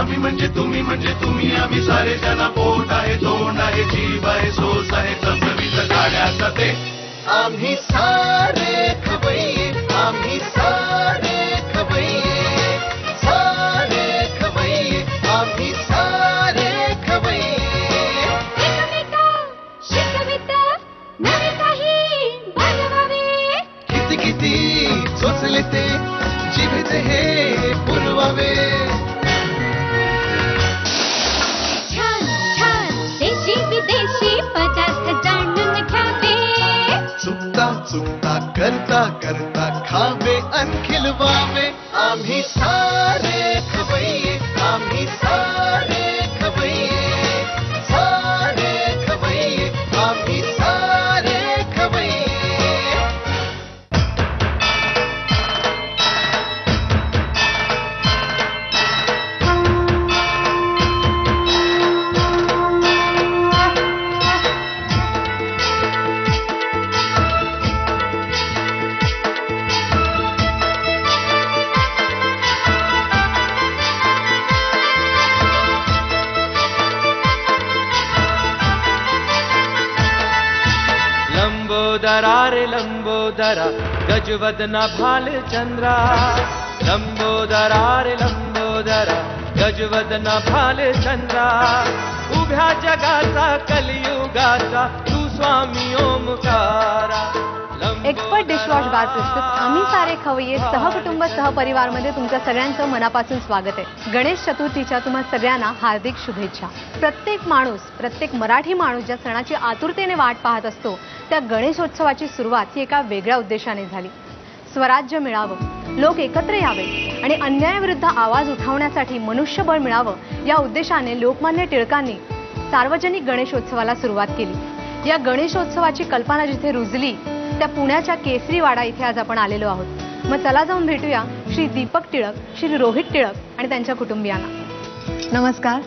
आम्ही म्हणजे तुम्ही आम्ही सारे जण पोट आहे तोंड आहे जीव आहे सोस आहे चमचमीत गाड्याचा ते आम्ही सारे खवय्ये आम्ही सारे खवय्ये सारे खवय्ये आम्ही सारे खवय्ये एकमेका शिकवित नवे काही बनवावे किती किती सोचले ते जिभेचे हे पुरवावे छान छान देशी विदेशी पदार्थ जाणून घ्यावे चुकता चुकता करता करता खावे अन खिलवावे आम्ही सारे खवय्ये आम्ही सारे खवय्ये सारे खवय्ये आम्ही सारे खवय्ये लंबोदरा रे लंबोदरा गजवदना भालचंद्रा लंबोदरा रे लंबोदरा गजवदना भालचंद्रा उभ्या जगाचा कलियुगाचा तू स्वामी ओमकारा एक्सपर्ट डिशवॉश बार प्रस्तुत आम्ही सारे खवय्ये सहकुटुंब सहपरिवार मध्ये तुमच्या सगळ्यांचं मनापासून स्वागत आहे. गणेश चतुर्थीच्या तुम्हा सगळ्यांना हार्दिक शुभेच्छा. प्रत्येक मराठी माणूस ज्या सणाची आतुरतेने वाट पाहत असतो त्या गणेशोत्सवाची सुरुवात ही एका वेगळ्या उद्देशाने झाली. स्वराज्य मिळावं, लोक एकत्र यावे आणि अन्यायाविरुद्ध आवाज उठवण्यासाठी मनुष्यबळ मिळावं या उद्देशाने लोकमान्य टिळकांनी सार्वजनिक गणेशोत्सवाला सुरुवात केली. या गणेशोत्सवाची कल्पना जिथे रुजली त्या पुण्याच्या केसरीवाडा इथे आज आपण आलेलो आहोत. मग चला जाऊन भेटूया श्री दीपक टिळक, श्री रोहित टिळक आणि त्यांच्या कुटुंबियांना. नमस्कार.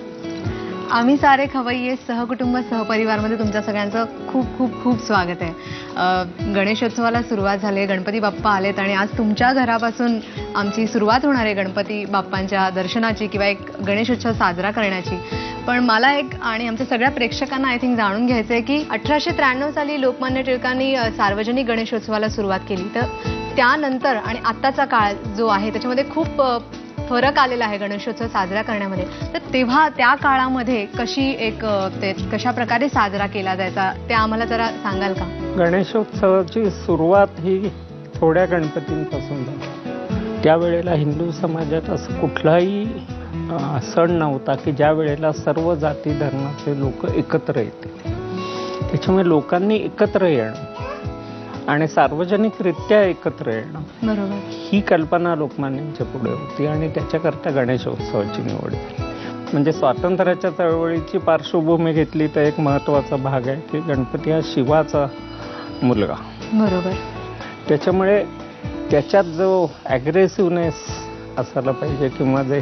आम्ही सारे खवय्ये सहकुटुंब सहपरिवारमध्ये तुमच्या सगळ्यांचं खूप खूप खूप स्वागत आहे. गणेशोत्सवाला सुरुवात झाली, गणपती बाप्पा आलेत आणि आज तुमच्या घरापासून आमची सुरुवात होणार आहे गणपती बाप्पांच्या दर्शनाची किंवा एक गणेशोत्सव साजरा करण्याची. पण मला एक आणि आमच्या सगळ्या प्रेक्षकांना आय थिंक जाणून घ्यायचं आहे की 1893 साली लोकमान्य टिळकांनी सार्वजनिक गणेशोत्सवाला सुरुवात केली, तर त्यानंतर आणि आत्ताचा काळ जो आहे त्याच्यामध्ये खूप फरक आलेला आहे गणेशोत्सव साजरा करण्यामध्ये. तर तेव्हा त्या काळामध्ये कशा प्रकारे साजरा केला जायचा ते आम्हाला जरा सांगाल का? गणेशोत्सवाची सुरुवात ही थोड्या गणपतींपासून झाली. त्यावेळेला हिंदू समाजात असं कुठलाही सण नव्हता की ज्या वेळेला सर्व जाती धर्माचे लोक एकत्र येते. त्याच्यामुळे लोकांनी एकत्र येणं आणि सार्वजनिकरित्या एकत्र येणं बरोबर ही कल्पना लोकमान्यांच्या पुढे होती आणि त्याच्याकरता गणेशोत्सवाची निवड झाली. म्हणजे स्वातंत्र्याच्या चळवळीची पार्श्वभूमी घेतली तर एक महत्त्वाचा भाग आहे की गणपती हा शिवाचा मुलगा. बरोबर. त्याच्यामुळे त्याच्यात जो ॲग्रेसिव्हनेस असायला पाहिजे किंवा जे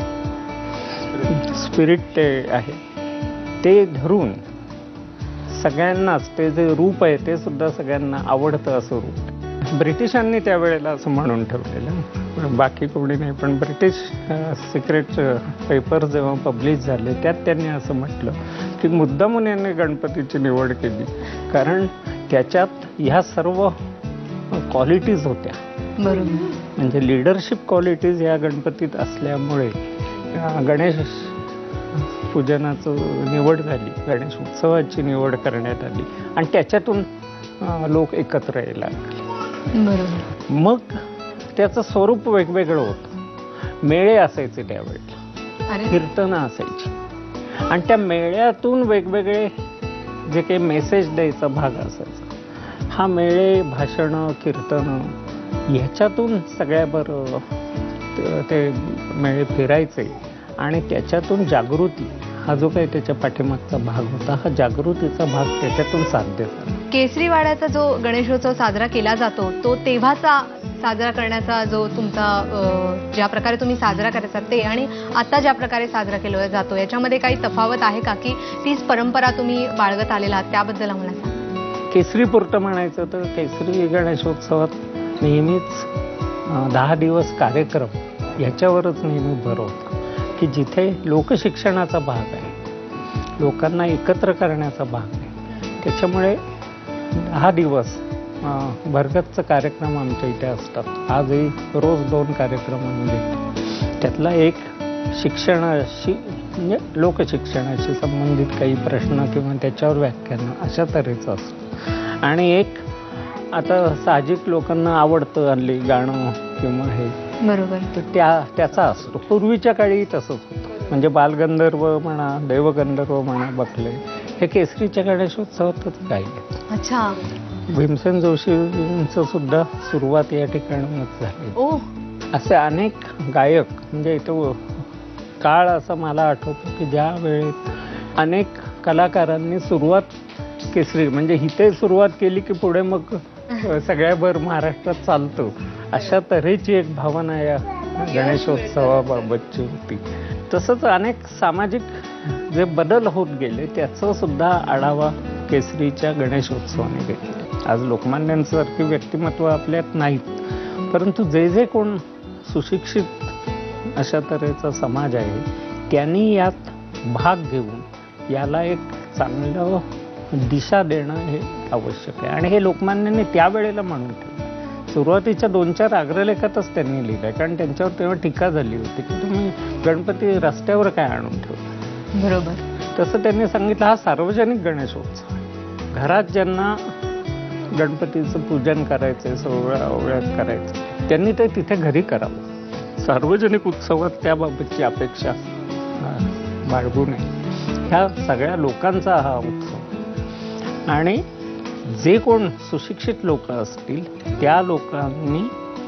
स्पिरिट ते आहे ते धरून सगळ्यांनाच ते जे रूप आहे ते सुद्धा सगळ्यांना आवडतं असं रूप. ब्रिटिशांनी त्यावेळेला असं म्हणून ठेवलेलं, बाकी कोणी नाही, पण ब्रिटिश सिक्रेट पेपर जेव्हा पब्लिश झाले त्यात त्यांनी असं म्हटलं की मुद्दामून यांनी गणपतीची निवड केली कारण त्याच्यात ह्या सर्व क्वालिटीज होत्या. बरोबर. म्हणजे लिडरशिप क्वालिटीज ह्या गणपतीत असल्यामुळे गणेश पूजनाचं निवड झाली, गणेश उत्सवाची निवड करण्यात आली आणि त्याच्यातून लोक एकत्र यायला लागले. बरोबर. मग त्याचं स्वरूप वेगवेगळं होतं. मेळे असायचे त्यावेळेला, कीर्तनं असायची आणि त्या मेळ्यातून वेगवेगळे जे काही मेसेज द्यायचा भाग असायचा. हा मेळे, भाषणं, कीर्तनं ह्याच्यातून सगळ्याबरोबर ते मेळे फिरायचे आणि त्याच्यातून जागृती हा जो काही त्याच्या पाठीमागचा भाग होता हा जागृतीचा भाग त्याच्यातून साध्य झाला. केसरीवाड्याचा जो गणेशोत्सव साजरा केला जातो तो तेव्हाचा साजरा करण्याचा जो तुमचा ज्या प्रकारे तुम्ही साजरा करायचा ते आणि आता ज्या प्रकारे साजरा केला जातो याच्यामध्ये काही तफावत आहे का की तीच परंपरा तुम्ही बाळगत आलेला त्याबद्दल आम्हाला सांगा. केसरीपुरतं म्हणायचं तर केसरी गणेशोत्सवात नेहमीच 10 दिवस कार्यक्रम याच्यावरच नेहमी भर होता. की जिथे लोकशिक्षणाचा भाग आहे, लोकांना एकत्र करण्याचा भाग आहे. त्याच्यामुळे 10 दिवस भरगच्च कार्यक्रम आमच्या इथे असतात. आजही रोज 2 कार्यक्रम आम्ही घेतो. त्यातला एक शिक्षणाशी म्हणजे लोकशिक्षणाशी संबंधित काही प्रश्न किंवा त्याच्यावर व्याख्यानं अशा तऱ्हेचं असतं. आणि एक आता साहजिक लोकांना आवडतं हल्ली गाणं किंवा हे, बरोबर. तर त्याचा असतो. पूर्वीच्या काळी तसंच होतं. म्हणजे बालगंधर्व म्हणा, देवगंधर्व म्हणा, बकले हे केसरीच्या गणेशोत्सवातच गायले. अच्छा. भीमसेन जोशींचं सुद्धा सुरुवात या ठिकाणूनच झाली. ओ. असे अनेक गायक म्हणजे इथं काळ असं मला आठवतं की ज्या वेळेत अनेक कलाकारांनी सुरुवात केसरी म्हणजे इथे सुरुवात केली की पुढे मग सगळ्याभर महाराष्ट्रात चालतो, अशा तऱ्हेची एक भावना या गणेशोत्सवाबाबतची होती. तसंच अनेक सामाजिक जे बदल होत गेले त्याचा सुद्धा आढावा केसरीच्या गणेशोत्सवाने घेतला. आज लोकमान्यांसारखी व्यक्तिमत्व आपल्यात नाहीत, परंतु जे जे कोण सुशिक्षित अशा तऱ्हेचा समाज आहे त्यांनी यात भाग घेऊन याला एक चांगलं दिशा देणं हे आवश्यक आहे. आणि हे लोकमान्यांनी त्यावेळेला म्हणून ठेवलं. सुरुवातीच्या 2-4 अग्रलेखातच त्यांनी लिहिलंय, कारण त्यांच्यावर तेव्हा टीका झाली होती की तुम्ही गणपती रस्त्यावर काय आणून ठेवला. बरोबर. तसं त्यांनी सांगितलं हा सार्वजनिक गणेशोत्सव आहे. घरात ज्यांना गणपतीचं पूजन करायचंय, सोहळ्यात करायचं, त्यांनी ते तिथे घरी करावं. सार्वजनिक उत्सवात त्याबाबतची अपेक्षा बाळगू नये. ह्या सगळ्या लोकांचा हा उत्सव आणि जे कोण सुशिक्षित लोक असतील त्या लोकांनी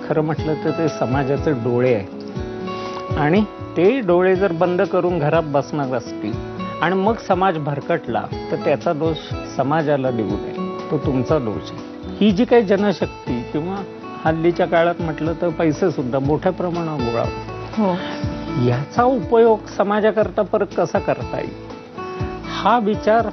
खरं म्हटलं तर ते समाजाचे डोळे आहेत. आणि ते डोळे जर बंद करून घरात बसणार असतील आणि मग समाज भरकटला तर त्याचा दोष समाजाला देऊ नये, तो तुमचा दोष आहे. ही जी काही जनशक्ती किंवा हल्लीच्या काळात म्हटलं तर पैसे सुद्धा मोठ्या प्रमाणावर गोळा, याचा उपयोग समाजाकरता परत कसा करता येईल हा विचार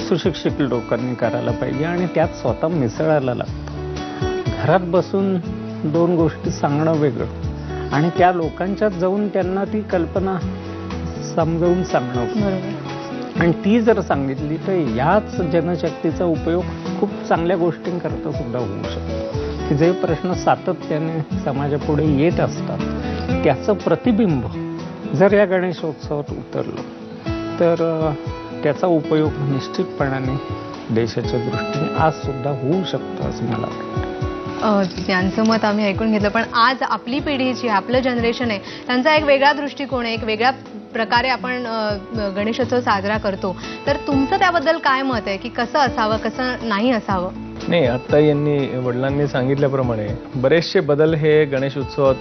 सुशिक्षित लोकांनी करायला पाहिजे. आणि त्यात स्वतः मिसळायला लागतं. घरात बसून 2 गोष्टी सांगणं वेगळं आणि त्या लोकांच्यात जाऊन त्यांना ती कल्पना समजावून सांगणं. आणि ती जर सांगितली तर याच जनशक्तीचा उपयोग खूप चांगल्या गोष्टींकरता सुद्धा होऊ शकतो. की जे प्रश्न सातत्याने समाजापुढे येत असतात त्याचं प्रतिबिंब जर या गणेशोत्सवात उतरलं तर त्याचा उपयोग निश्चितपणाने देशाच्या दृष्टीने आज सुद्धा होऊ शकतो असं मला वाटतं. त्यांचं मत आम्ही ऐकून घेतलं, पण आज आपली पिढी जी आपलं जनरेशन आहे त्यांचा एक वेगळा दृष्टिकोन आहे, एक वेगळ्या प्रकारे आपण गणेशोत्सव साजरा करतो. तर तुमचं त्याबद्दल काय मत आहे की कसं असावं, कसं नाही असावं? नाही, आता यांनी वडिलांनी सांगितल्याप्रमाणे बरेचसे बदल हे गणेश उत्सवात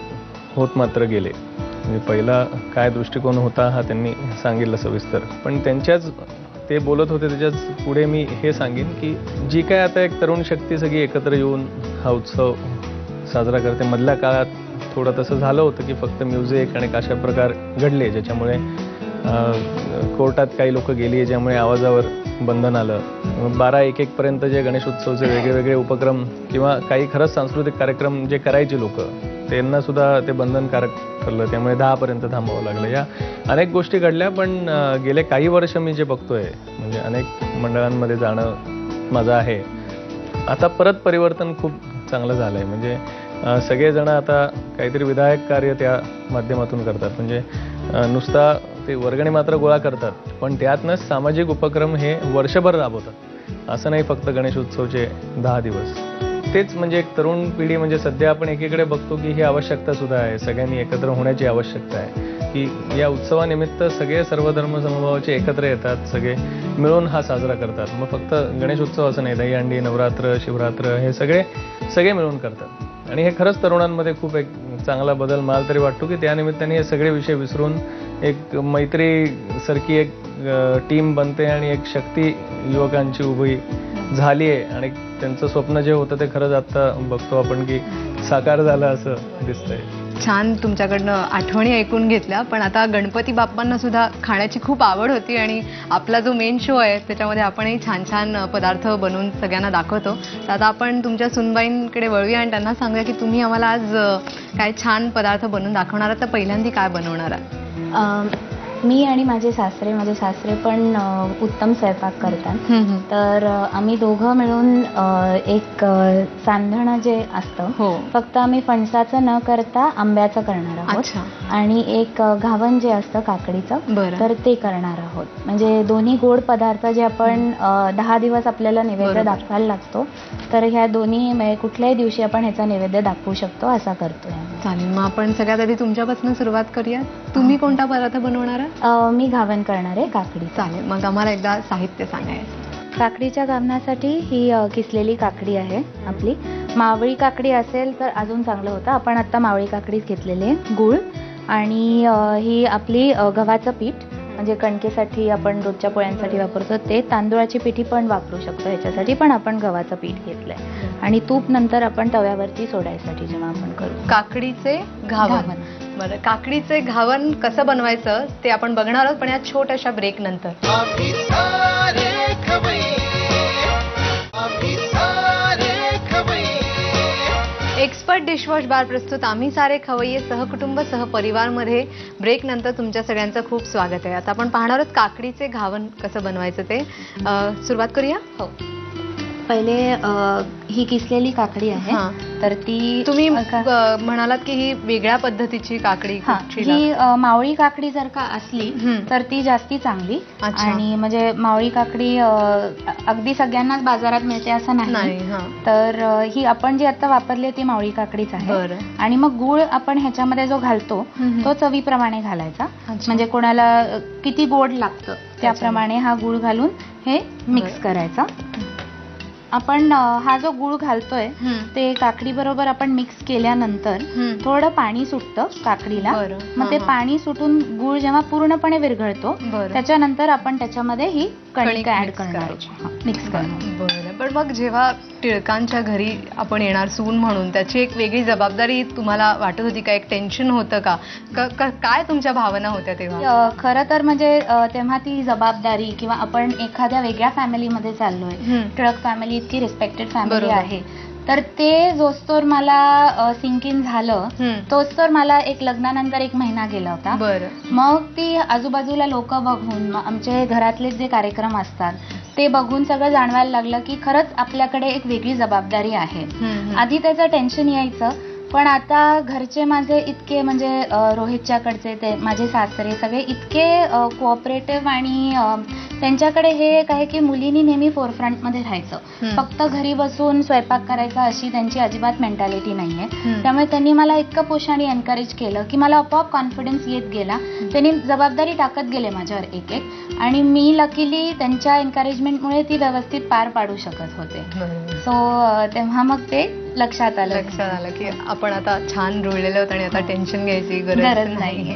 होत मात्र गेले. म्हणजे पहिला काय दृष्टिकोन होता हा त्यांनी सांगितलं सविस्तर, पण त्यांच्याच ते बोलत होते त्याच्याच पुढे मी हे सांगेन की जी काय आता एक तरुण शक्ती सगळी एकत्र येऊन हा उत्सव साजरा करते. मधल्या काळात थोडं तसं झालं होतं की फक्त म्युझिक आणि अशा प्रकार घडले ज्याच्यामुळे कोर्टात काही लोक गेली, ज्यामुळे आवाजावर बंधन आलं. 12-1 पर्यंत जे गणेश उत्सवचे वेगळे उपक्रम किंवा काही खरंच सांस्कृतिक कार्यक्रम जे करायचे लोक त्यांना सुद्धा ते बंधनकारक ठरलं, त्यामुळे 10 पर्यंत थांबावं लागलं. या अनेक गोष्टी घडल्या, पण गेले काही वर्ष मी जे बघतोय म्हणजे अनेक मंडळांमध्ये जाणं माझं आहे, आता परत परिवर्तन खूप चांगलं झालंय. म्हणजे सगळेजण आता काहीतरी विधायक कार्य त्या माध्यमातून करतात. म्हणजे नुसता ते वर्गणी मात्र गोळा करतात, पण त्यातनंच सामाजिक उपक्रम हे वर्षभर राबवतात. असं नाही फक्त गणेशोत्सवचे 10 दिवस. तेच म्हणजे एक तरुण पिढी म्हणजे सध्या आपण एकीकडे बघतो की ही आवश्यकता सुद्धा आहे, सगळ्यांनी एकत्र होण्याची आवश्यकता आहे की या उत्सवानिमित्त सगळे सर्वधर्म समभावाचे एकत्र येतात, सगळे मिळून हा साजरा करतात. मग फक्त गणेशोत्सव असं नाही, दहीहंडी, नवरात्र, शिवरात्र हे सगळे मिळून करतात. आणि हे खरंच तरुणांमध्ये खूप एक चांगला बदल मला तरी वाटतो की त्यानिमित्ताने हे सगळे विषय विसरून एक मैत्रीसारखी एक टीम बनते आणि एक शक्ती युवकांची उभी झाली आहे. आणि त्यांचं स्वप्न जे होतं ते खरंच आता बघतो आपण की साकार झालं असं दिसतंय. छान तुमच्याकडनं आठवणी ऐकून घेतल्या, पण आता गणपती बाप्पांना सुद्धा खाण्याची खूप आवड होती आणि आपला जो मेन शो आहे त्याच्यामध्ये आपणही छान छान पदार्थ बनवून सगळ्यांना दाखवतो. तर आता आपण तुमच्या सुनबाईंकडे वळूया आणि त्यांना सांगूया की तुम्ही आम्हाला आज काय छान पदार्थ बनवून दाखवणार आहात. तर पहिल्यांदा काय बनवणार आहात? मी आणि माझे सासरे पण उत्तम स्वयंपाक करतात. तर आम्ही दोघं मिळून एक सांधणं जे असतं, फक्त आम्ही फणसाचं न करता आंब्याचं करणार आहोत आणि एक घावन जे असतं काकडीचं, तर ते करणार आहोत. म्हणजे दोन्ही गोड पदार्थ जे आपण 10 दिवस आपल्याला नैवेद्य दाखवायला लागतो, तर ह्या दोन्ही कुठल्याही दिवशी आपण ह्याचा नैवेद्य दाखवू शकतो, असा करतोय. चालेल, मग आपण सगळ्यात आधी तुमच्यापासून सुरुवात करूया. तुम्ही कोणता पदार्थ बनवणार आहात? मी घावन करणार आहे काकडी. चालेल, मग आम्हाला एकदा साहित्य सांगायचं. काकडीच्या घावण्यासाठी ही किसलेली काकडी आहे आपली. मावळी काकडी असेल तर अजून चांगलं होतं. आपण आता मावळी काकडीच घेतलेली आहे. गूळ आणि ही आपली गव्हाचं पीठ, म्हणजे कणकेसाठी आपण रोजच्या पोळ्यांसाठी वापरतो ते. तांदूळाची पिठी पण वापरू शकतो ह्याच्यासाठी, पण आपण गव्हाचं पीठ घेतलंय. आणि तूप नंतर आपण तव्यावरती सोडायसाठी जेव्हा आपण करू. काकडीचे घावन. बरं, काकडीचे घावन कसं बनवायचं ते आपण बघणार आहोत, पण या छोट्याशा ब्रेक नंतर. एक्सपर्ट डिशवॉश बार प्रस्तुत आम्ही सारे खवय्ये सहकुटुंब सहपरिवार मध्ये ब्रेक नंतर तुमच्या सगळ्यांचं खूप स्वागत आहे. आता आपण पाहणार आहोत काकडीचे घावन कसं बनवायचं ते. सुरुवात करूया. हो, पहिले ही किसलेली काकडी आहे, तर ती तुम्ही म्हणालात की ही वेगळ्या पद्धतीची काकडी. ही मावळी काकडी जर का असली तर ती जास्ती चांगली. आणि म्हणजे मावळी काकडी अगदी सगळ्यांनाच बाजारात मिळते असं नाही, तर ही आपण जी आता वापरली ती मावळी काकडीच आहे. आणि मग गूळ आपण ह्याच्यामध्ये जो घालतो तो चवीप्रमाणे घालायचा, म्हणजे कोणाला किती गोड लागतं त्याप्रमाणे हा गूळ घालून हे मिक्स करायचा. आपण हा जो गूळ घालतोय ते काकडी बरोबर आपण मिक्स केल्यानंतर थोडं पाणी सुटतं काकडीला. मग ते पाणी सुटून गूळ जेव्हा पूर्णपणे विरघळतो त्याच्यानंतर आपण त्याच्यामध्ये ही कणिक ऍड करणार, मिक्स करणार. बरं, पण मग जेव्हा टिळकांच्या घरी आपण येणार सून म्हणून, त्याची एक वेगळी जबाबदारी तुम्हाला वाटत होती का? एक टेन्शन होतं का? काय तुमच्या भावना होत्या तेव्हा? खरं तर म्हणजे तेव्हा ती जबाबदारी, किंवा आपण एखाद्या वेगळ्या फॅमिलीमध्ये चाललोय, टिळक फॅमिली इतकी रिस्पेक्टेड फॅमिली आहे, तर ते जोस्तोर मला सिंक इन झालं तोस्तोर मला एक लग्नानंतर 1 महिना गेला होता. मग ती आजूबाजूला लोक बघून, आमचे घरातले जे कार्यक्रम असतात ते बघून सगळं जाणवायला लागलं की खरंच आपल्याकडे एक वेगळी जबाबदारी आहे. आधी त्याचं टेन्शन यायचं, पण आता घरचे माझे इतके, म्हणजे रोहितच्याकडचे ते माझे सासरे सगळे इतके कोऑपरेटिव्ह, आणि त्यांच्याकडे हे एक आहे की मुलींनी नेहमी फोरफ्रंटमध्ये राहायचं, फक्त घरी बसून स्वयंपाक करायचा अशी त्यांची अजिबात मेंटॅलिटी नाहीये. त्यामुळे त्यांनी मला इतकं पुशाने एनकरेज केलं की मला आपोआप कॉन्फिडन्स येत गेला. त्यांनी जबाबदारी टाकत गेले माझ्यावर एक एक, आणि मी लकीली त्यांच्या एन्करेजमेंटमुळे ती व्यवस्थित पार पाडू शकत होते. सो तेव्हा मग ते लक्षात आलं की आपण आता छान रुळलेलं होतं आणि आता टेन्शन घ्यायची गरज नाही.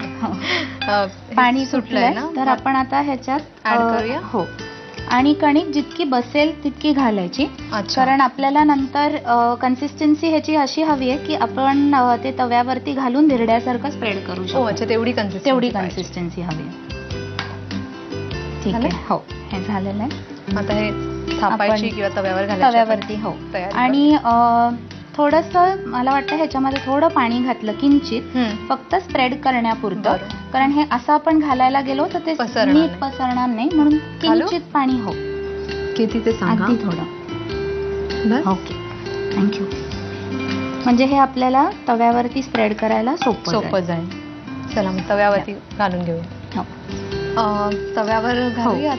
पाणी सुटलंय ना, तर आपण आता ह्याच्यात ऍड करूया. हो, आणि कणिक जितकी बसेल तितकी घालायची, कारण आपल्याला नंतर कन्सिस्टन्सी ह्याची अशी हवी आहे की आपण ते तव्यावरती घालून धिरड्यासारखं स्प्रेड करू शकतो. तेवढी कन्सिस्टन्सी हवी. ठीक आहे, हो, हे झालेलं आहे. आता हे थापायची किंवा तव्यावरती. हो, आणि थोडंसं मला वाटतं ह्याच्यामध्ये थोडं पाणी घातलं किंचित, फक्त स्प्रेड करण्यापुरतं, कारण हे असं आपण घालायला गेलो तर ते नीट पसरणार नाही, म्हणून किंचित पाणी. हो, किती ते सांगा? अगदी थोडं. Okay, thank you. म्हणजे हे आपल्याला तव्यावरती स्प्रेड करायला सोपं जाईल. चला मग तव्यावरती घालून घेऊया. तव्यावर घालूया.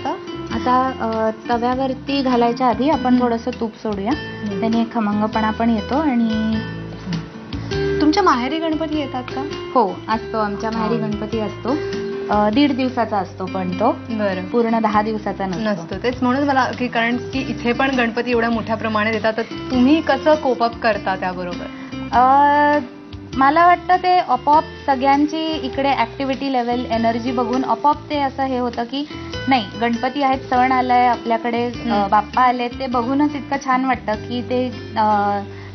आता तव्यावरती घालायच्या आधी आपण थोडंसं तूप सोडूया, त्याने एक खमंगपणा पण येतो. आणि तुमच्या माहेरी गणपती येतात का? हो, असतो. आमच्या माहेरी गणपती असतो. 1.5 दिवसाचा असतो, पण तो पूर्ण 10 दिवसाचा नसतो. तेच म्हणून मला की, कारण की इथे पण गणपती एवढ्या मोठ्या प्रमाणात येतात, तर तुम्ही कसं कोप अप करता त्याबरोबर? मला वाटतं ते आपोआप सगळ्यांची इकडे ऍक्टिव्हिटी लेवल, एनर्जी बघून आपोआप ते असं हे होतं की नाही, गणपती आहेत, सण आलाय आपल्याकडे, बाप्पा आले, ते बघूनच इतकं छान वाटतं की ते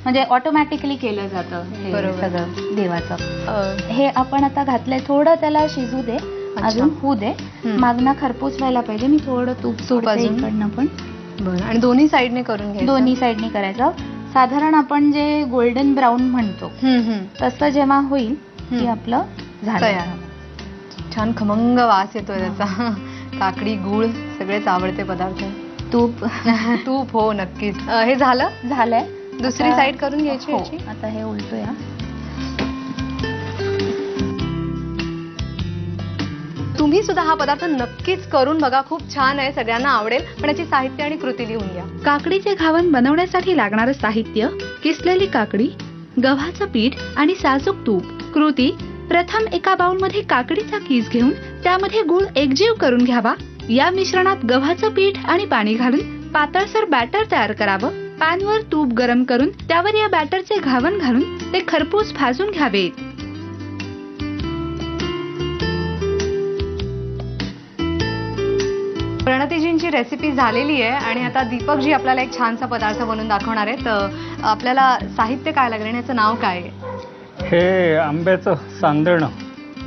म्हणजे ऑटोमॅटिकली केलं जातं हे बरोबर. सगळं देवाचं. हे आपण आता घातलंय, थोडं त्याला शिजू दे, अजून होऊ दे. मागणं खरपूस व्हायला पाहिजे. मी थोडं तूप सोडते अजून? इकडनं पण. बरं. आणि दोन्ही साईडने करून घ्यायचं? दोन्ही साईडने करायचं. साधारण आपण जे गोल्डन ब्राऊन म्हणतो तसं जेव्हा होईल की आपलं झालं तयार. छान खमंग वास येतोय त्याचा. काकडी, गूळ सगळेच आवडते पदार्थ. तूप. तूप, हो नक्कीच. हे झालंय. दुसरी आता- साईड करून घ्यायची हो, याची? आता हे उलटूया. तुम्ही सुद्धा हा पदार्थ नक्कीच करून बघा, खूप छान आहे, सगळ्यांना आवडेल. पण याची साहित्य आणि कृती लिहून घ्या. काकडीचे घावन बनवण्यासाठी लागणारं साहित्य: किसलेली काकडी, गव्हाचं पीठ आणि साजूक तूप. कृती: प्रथम एका बाउलमध्ये काकडीचा किस घेऊन त्यामध्ये गूळ एकजीव करून घ्यावा. या मिश्रणात गव्हाचं पीठ आणि पाणी घालून पातळसर बॅटर तयार करावं. पॅनवर तूप गरम करून त्यावर या बॅटरचे घावन घालून ते खरपूस भाजून घ्यावे. प्रणतीजींची रेसिपी झालेली आहे आणि आता दीपकजी आपल्याला एक छानसा पदार्थ बनवून दाखवणार आहेत. आपल्याला साहित्य काय लागलं आणि याचं नाव काय आहे? हे आंब्याचं सांदणं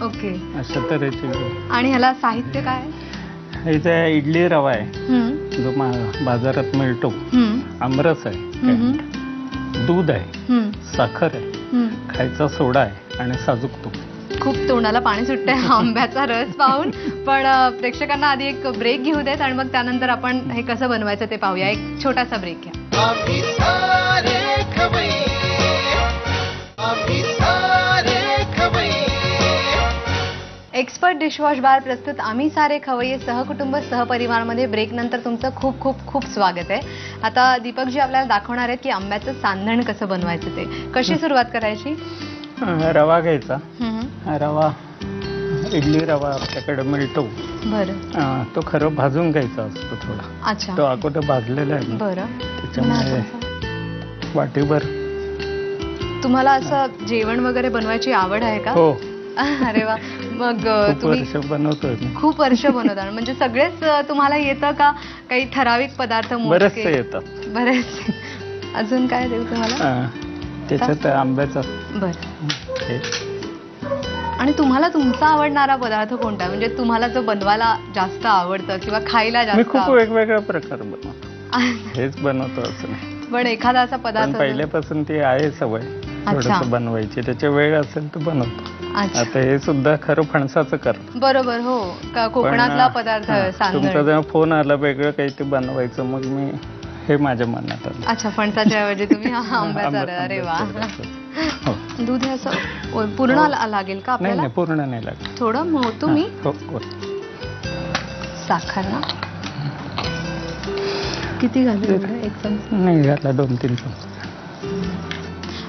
ओके. अशा तऱ्हेची. आणि ह्याला साहित्य काय आहे? हे जे इडली रवा आहे जो बाजारात मिळतो, आमरस आहे, दूध आहे, साखर आहे, खायचा सोडा आहे आणि साजूक तूप. खूप तोंडाला पाणी सुटतंय आंब्याचा रस पाहून. पण प्रेक्षकांना आधी एक ब्रेक घेऊ देत आणि मग त्यानंतर आपण हे कसं बनवायचं ते पाहूया. एक छोटासा ब्रेक घ्या. आम्ही सारे खवय्ये, आम्ही सारे खवय्ये. एक्सपर्ट डिशवॉश बार प्रस्तुत आम्ही सारे खवय्ये सहकुटुंब सहपरिवारमध्ये ब्रेक नंतर तुमचं खूप खूप खूप स्वागत आहे. आता दीपकजी आपल्याला दाखवणार आहेत की आंब्याचं सांधण कसं बनवायचं ते. कशी सुरुवात करायची? रवा घ्यायचा. रवा इडली रवा आपल्याकडे मिळतो. बरं. तो खरं भाजून घ्यायचा असतो थोडा. अच्छा. तो अगोदर भाजलेला आहे. बरं. त्याच्यामुळे वाटीभर. तुम्हाला असं जेवण वगैरे बनवायची आवड आहे का? हो. अरे वा. मग खूप तुम्ही वर्ष बनवतोय मी. खूप वर्ष बनवता म्हणजे सगळेच तुम्हाला येतं का? काही ठराविक पदार्थ? बरेचसे येतात. बरेचसे. अजून काय देऊ तुम्हाला? त्याच्यात आंब्याचा. बरं. हे. आणि तुम्हाला तुमचा आवडणारा पदार्थ कोणता? म्हणजे तुम्हाला जो बनवायला जास्त आवडतं किंवा खायला मी जास्त खूप वेगवेगळ्या प्रकार बनवतो. हेच बनवतो असं नाही. पण एखादा असा पण पदार्थ पहिल्यापासून ती आहे सवय थोडंसं बनवायची. त्याच्या वेळ असेल तर बनवतो. आता हे सुद्धा खरं फणसाचं करतो. बरोबर. हो. कोकणातला पदार्थ तुमचा जेव्हा फोन आला वेगळं काही ते बनवायचं, मग मी हे माझ्या मनात आलं. अच्छा. फणसाच्या ऐवजी तुम्ही आंब्याचा. अरे वा. दूध हे असं पूर्ण लागेल का आपल्याला? नाही, पूर्ण नाही लागेल. थोडं मोठू मी. हो. साखर ना किती घालू? एक चमचा नाही घातला, 2-3 चमचे.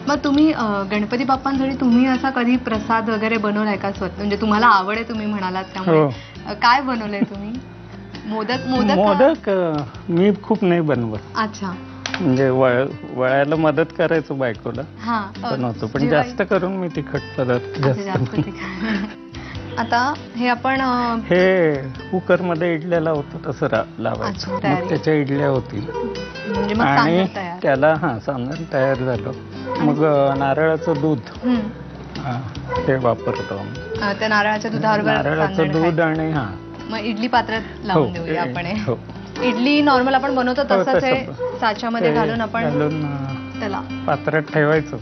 मग तुम्ही गणपती बाप्पांसाठी तुम्ही असा कधी प्रसाद वगैरे बनवलाय का स्वतः? म्हणजे तुम्हाला आवड आहे तुम्ही म्हणालात त्यामुळे काय बनवलंय तुम्ही? मोदक मी खूप नाही बनवत. अच्छा. म्हणजे वळायला मदत करायचो बायकोला, बनवतो. पण जास्त करून मी तिखट पदार्थ जास्त. आता हे आपण हे कुकर मध्ये इडल्या लावतो तसं लावायचं. मग त्याच्या इडल्या होतील आणि त्याला सांधण तयार झालं. मग नारळाचं दूध हे वापरतो आम्ही. त्या नारळाच्या दुधाबरोबर नारळाचं दूध आणि मग इडली पात्रात लावून देऊया आपण. इडली नॉर्मल आपण बनवतो तसंच हे साच्यामध्ये घालून आपण त्याला पात्रात ठेवायचं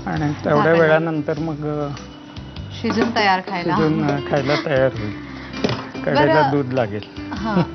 आणि तेवढ्या वेळानंतर मग शिजून खायला तयार होईल. कडेला दूध लागेल.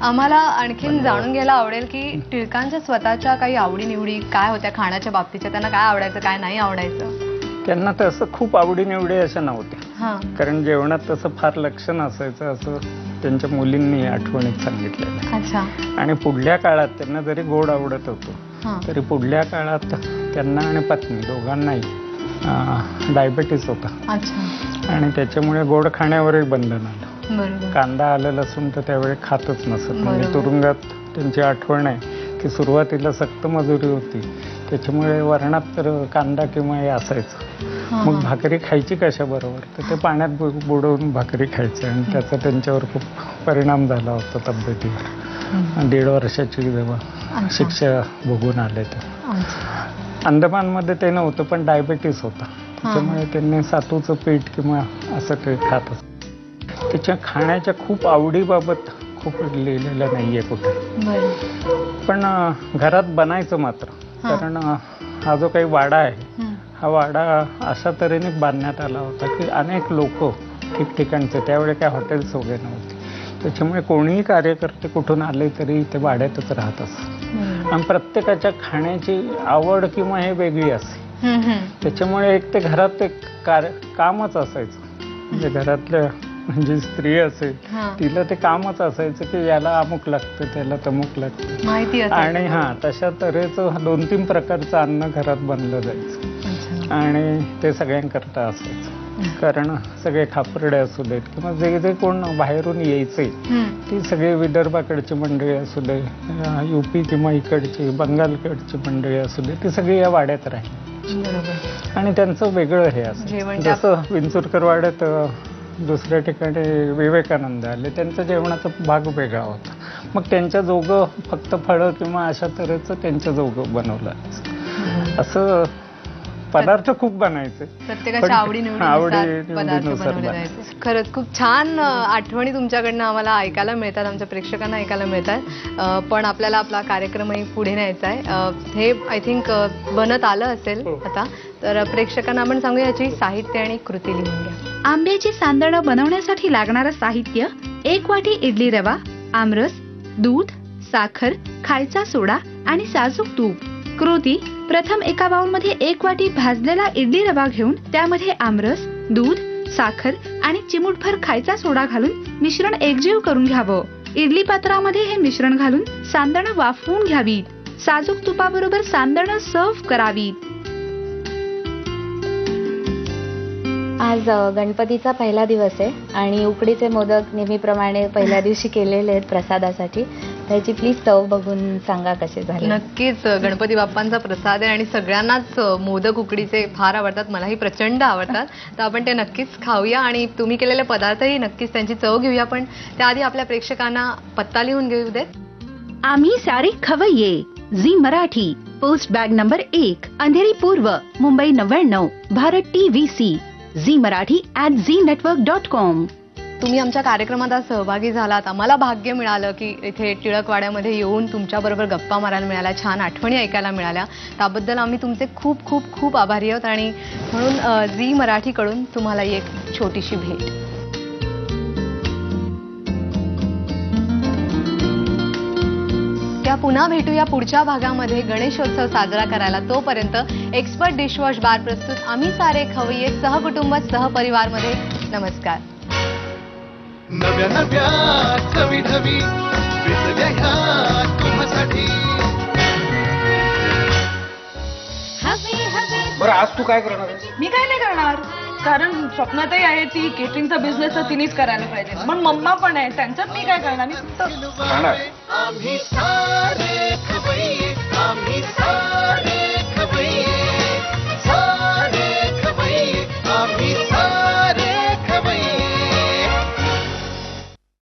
आम्हाला आणखीन जाणून घ्यायला आवडेल की टिळकांच्या स्वतःच्या काही आवडीनिवडी काय होत्या खाण्याच्या बाबतीच्या? त्यांना काय आवडायचं, काय नाही आवडायचं? त्यांना तसं खूप आवडीनिवडी अशा नव्हत्या. कारण जेवणात तसं फार लक्ष नसायचं असं त्यांच्या मुलींनी आठवणीत सांगितलेलं. अच्छा. आणि पुढल्या काळात त्यांना जरी गोड आवडत होतो तरी पुढल्या काळात त्यांना आणि पत्नी दोघांनाही डायबेटीस होता. अच्छा. आणि त्याच्यामुळे गोड खाण्यावरही बंधन आलं. बरोबर. कांदा आलं लसूण तर त्यावेळी खातच नसत. म्हणजे तुरुंगात त्यांची आठवण आहे की सुरुवातीला सक्त मजुरी होती, त्याच्यामुळे वरणात तर कांदा किंवा हे असायचं. मग भाकरी खायची कशा बरोबर? तर ते पाण्यात बुडवून भाकरी खायचे आणि त्याचा त्यांच्यावर खूप परिणाम झाला होता तब्येतीवर. 1.5 वर्षाची जेव्हा शिक्षा भोगून आले तर. अंदमानमध्ये ते नव्हतं, पण डायबेटीस होता, त्याच्यामुळे त्यांनी सातूचं पीठ किंवा असं ते खात असत. त्याच्या खाण्याच्या खूप आवडीबाबत खूप लिहिलेलं नाहीये कुठे, पण घरात बनायचं मात्र. कारण हा जो काही वाडा आहे, हा वाडा अशा तऱ्हेने बांधण्यात आला होता की अनेक लोक ठिकठिकाणचे, त्यावेळी काय हॉटेल्स वगैरे नव्हते, त्याच्यामुळे कोणीही कार्यकर्ते कुठून आले तरी ते वाड्यातच राहत असत. आणि प्रत्येकाच्या खाण्याची आवड किंवा हे वेगळी असे, त्याच्यामुळे एक ते घरात एक कामच असायचं. म्हणजे घरातल्या जी स्त्री असेल तिला ते कामच असायचं की याला अमुक लागतं, त्याला तमुक लागतं माहिती. आणि तशा तऱ्हेचं 2-3 प्रकारचं अन्न घरात बनलं जायचं आणि ते सगळ्यांकरता असायचं. कारण सगळे खापरडे असू देत किंवा जे जे कोण बाहेरून यायचे, ती सगळे विदर्भाकडची मंडळी असू दे, UP किंवा इकडची बंगालकडची मंडळी असू दे, ती सगळी या वाड्यात राहिली. आणि त्यांचं वेगळं हे असं, जसं विंचुरकर वाड्यात दुसऱ्या ठिकाणी विवेकानंद आले, त्यांचा जेवणाचा भाग वेगळा होता. मग त्यांच्या जोगं फक्त फळं किंवा अशा तऱ्हेचं त्यांच्या जोगं बनवलं. असं पदार्थ खूप बनायचे, प्रत्येकाच्या आवडीनुसार पदार्थ बनवले जायचे. खरंच खूप छान आठवणी तुमच्याकडनं आम्हाला ऐकायला मिळतात, आमच्या प्रेक्षकांना ऐकायला मिळतात. पण आपल्याला आपला कार्यक्रमही पुढे न्यायचा आहे. हे आय थिंक बनत आलं असेल आता, तर प्रेक्षकांना आपण सांगूया याची साहित्य आणि कृती लिहून घ्या. आंब्याची सांदणं बनवण्यासाठी लागणारं साहित्य: 1 वाटी इडली रवा, आमरस, दूध, साखर, खायचा सोडा आणि साजूक तूप. कृती: प्रथम एका बाउलमध्ये 1 वाटी भाजलेला इडली रवा घेऊन त्यामध्ये आमरस, दूध, साखर आणि चिमूटभर खायचा सोडा घालून मिश्रण एकजीव करून घ्यावं. इडली पात्रामध्ये हे मिश्रण घालून सांदणं वाफवून घ्यावीत. साजूक तुपाबरोबर सांदणं सर्व्ह करावीत. आज गणपतीचा पहिला दिवस आहे आणि उकडीचे मोदक नेहमीप्रमाणे पहिल्या दिवशी केलेले आहेत प्रसादासाठी. त्याची प्लीज चव बघून सांगा कसे झाले. नक्कीच गणपती बाप्पांचा प्रसाद आहे आणि सगळ्यांनाच मोदक उकडीचे फार आवडतात, मलाही प्रचंड आवडतात. तर आपण ते नक्कीच खाऊया आणि तुम्ही केलेले पदार्थही नक्कीच त्यांची चव घेऊया. पण त्याआधी आपल्या प्रेक्षकांना पत्ता लिहून घेऊ देत. आम्ही सारे खवय्ये, Zee Marathi, post bag number 1, Andheri पूर्व, मुंबई 99, भारत TVC, zmarathi@znetwork.com. तुम्ही आमच्या कार्यक्रमात आज सहभागी झालात. आम्हाला भाग्य मिळालं की इथे टिळकवाड्यामध्ये येऊन तुमच्याबरोबर गप्पा मारायला मिळाल्या, छान आठवणी ऐकायला मिळाल्या. त्याबद्दल आम्ही तुमचे खूप खूप खूप आभारी आहोत. आणि म्हणून झी मराठीकडून तुम्हाला एक छोटीशी भेट. त्या पुन्हा भेटूया पुढच्या भागामध्ये गणेशोत्सव साजरा करायला. तोपर्यंत एक्सपर्ट डिशवॉश बार प्रस्तुत आम्ही सारे खवय्ये सहकुटुंब सहपरिवारमध्ये. नमस्कार. नव्या नव्या चवी ढवी विसरल्या ह्या तुम्हासाठी. बरं, आज तू काय करणार? मी काय नाही करणार, कारण स्वप्नातही आहे ती केटरिंगचा बिझनेस तर तिनेच करायला पाहिजे. पण मम्मा पण आहे, त्यांच्यात मी काय करणार. मी फक्त आम्ही सारे खवय्ये